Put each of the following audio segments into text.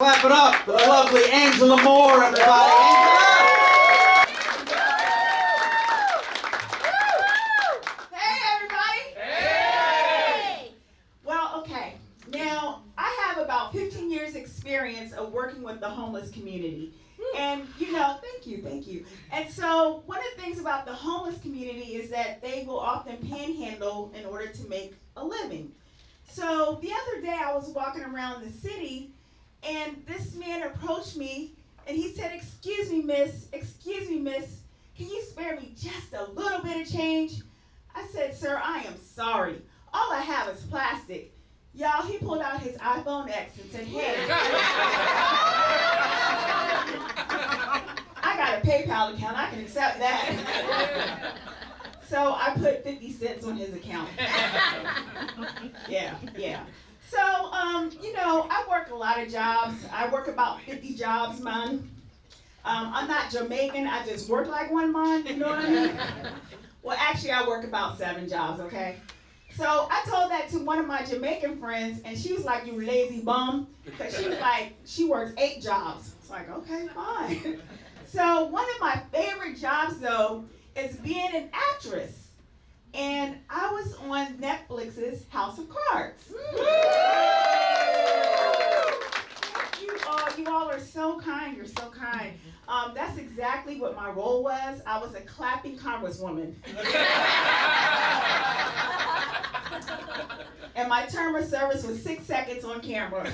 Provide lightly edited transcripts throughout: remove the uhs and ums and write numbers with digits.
Clap it up for the lovely Angela Moore, everybody. Hey, everybody. Hey. Well, okay. Now, I have about 15 years experience of working with the homeless community. And, thank you. And so, one of the things about the homeless community is that they will often panhandle in order to make a living. So, the other day I was walking around the city, and this man approached me, and he said, excuse me, miss, can you spare me just a little bit of change? I said, sir, I am sorry. All I have is plastic. Y'all, he pulled out his iPhone X and said, hey, I got a PayPal account, I can accept that. So I put 50 cents on his account. Yeah. So, I work a lot of jobs. I work about 50 jobs, man. I'm not Jamaican, I just work like one, man, you know what I mean? Well, actually, I work about 7 jobs, okay? So I told that to one of my Jamaican friends, and she was like, you lazy bum. Because she was like, she works 8 jobs. It's like, okay, fine. So one of my favorite jobs, though, is being an actress. And I was on Netflix's House of Cards. You all are so kind. You're so kind. That's exactly what my role was. I was a clapping congresswoman. And my term of service was 6 seconds on camera.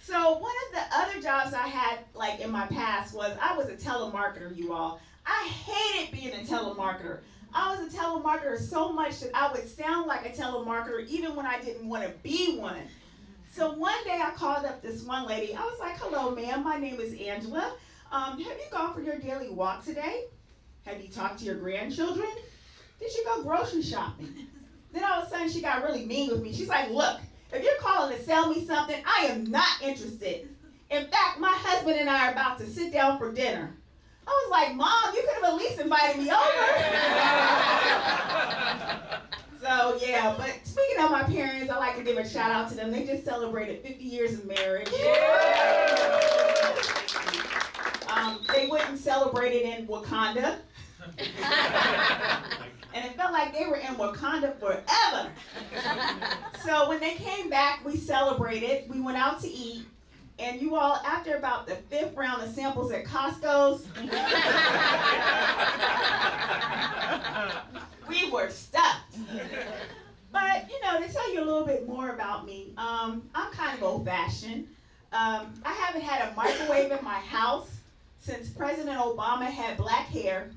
So one of the other jobs I had, like in my past, was I was a telemarketer, you all. I hated being a telemarketer. I was a telemarketer so much that I would sound like a telemarketer even when I didn't want to be one. So one day I called up this one lady. I was like, hello, ma'am, my name is Angela. Have you gone for your daily walk today? Have you talked to your grandchildren? Did you go grocery shopping? Then all of a sudden she got really mean with me. She's like, look, if you're calling to sell me something, I am not interested. In fact, my husband and I are about to sit down for dinner. I was like, Mom, you could have at least invited me over. So, yeah, but speaking of my parents, I like to give a shout out to them. They just celebrated 50 years of marriage. They went and celebrated in Wakanda. And it felt like they were in Wakanda forever. So when they came back, we celebrated. We went out to eat. And you all, after about the 5th round of samples at Costco's, we were stuffed. But, to tell you a little bit more about me, I'm kind of old-fashioned. I haven't had a microwave in my house since President Obama had black hair.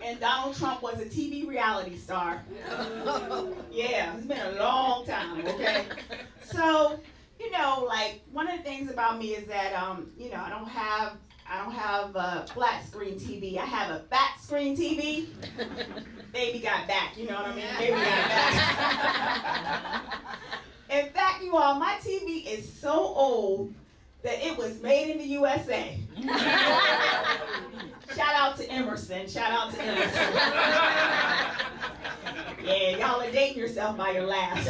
And Donald Trump was a TV reality star. Yeah, it's been a long time, okay? So, one of the things about me is that, I don't have a flat screen TV. I have a fat screen TV. Baby got back, you know what I mean? Baby got back. In fact, you all, my TV is so old that it was made in the USA. Shout out to Emerson. Yeah, y'all are dating yourself by your last.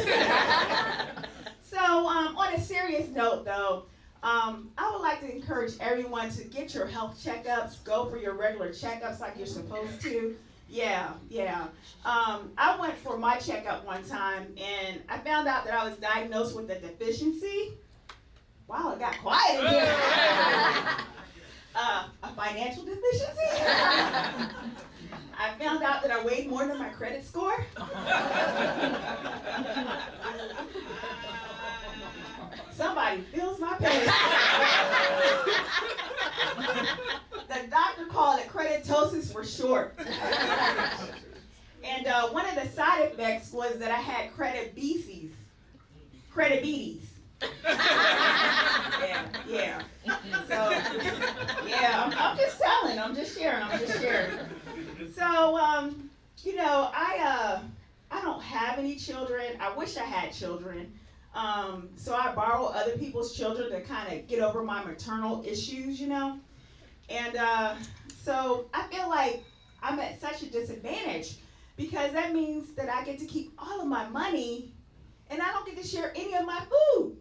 So, on a serious note, though, I would like to encourage everyone to get your health checkups. Go for your regular checkups like you're supposed to. Yeah. I went for my checkup one time, and I found out that I was diagnosed with a deficiency. Wow, it got quiet in here. A financial deficiency? I found out that I weighed more than my credit score. Somebody feels my pain. The doctor called it creditosis for short. And one of the side effects was that I had credibetes. Yeah. So, yeah, I'm just telling, I'm just sharing. So, I don't have any children. I wish I had children. So I borrow other people's children to kind of get over my maternal issues, And so I feel like I'm at such a disadvantage because that means that I get to keep all of my money and I don't get to share any of my food.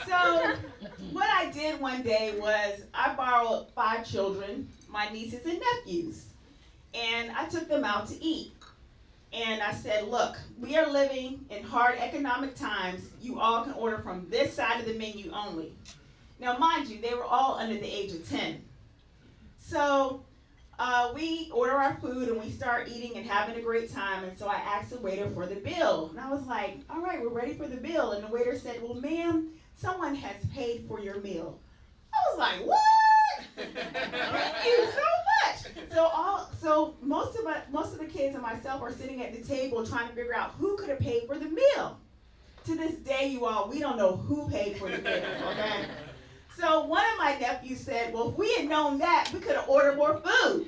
So what I did one day was I borrowed 5 children, my nieces and nephews, and I took them out to eat. And I said, look, we are living in hard economic times. You all can order from this side of the menu only. Now, mind you, they were all under the age of 10. So we order our food and we start eating and having a great time. And so I asked the waiter for the bill. And I was like, all right, we're ready for the bill. And the waiter said, well, ma'am, someone has paid for your meal. I was like, what? Thank you so much. So most of the kids and myself are sitting at the table trying to figure out who could have paid for the meal. To this day, you all, we don't know who paid for the meal, okay? So one of my nephews said, well, if we had known that, we could have ordered more food.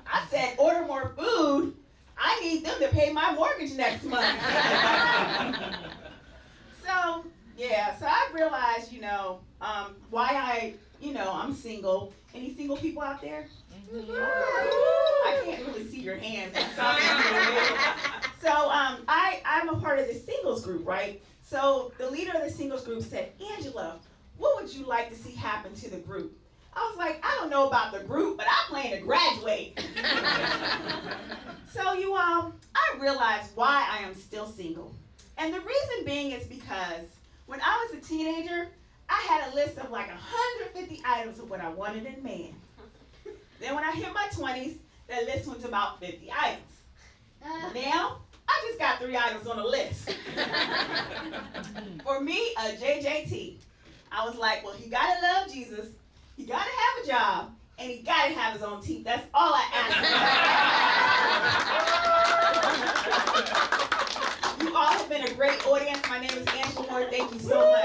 I said, order more food? I need them to pay my mortgage next month. So I realized, why I'm single. Any single people out there? Mm-hmm. I can't really see your hands. So I'm a part of the singles group, right? So the leader of the singles group said, Angela, what would you like to see happen to the group? I was like, I don't know about the group, but I plan to graduate. So you all, I realized why I am still single. And the reason being is because when I was a teenager, I had a list of like 150 items of what I wanted in a man. Then when I hit my 20s, that list went to about 50 items. Now, I just got 3 items on the list. For me, a JJT. I was like, well, he gotta love Jesus, he gotta have a job, and he gotta have his own teeth. That's all I asked. You all have been a great audience. My name is Angela Moore. Thank you so much.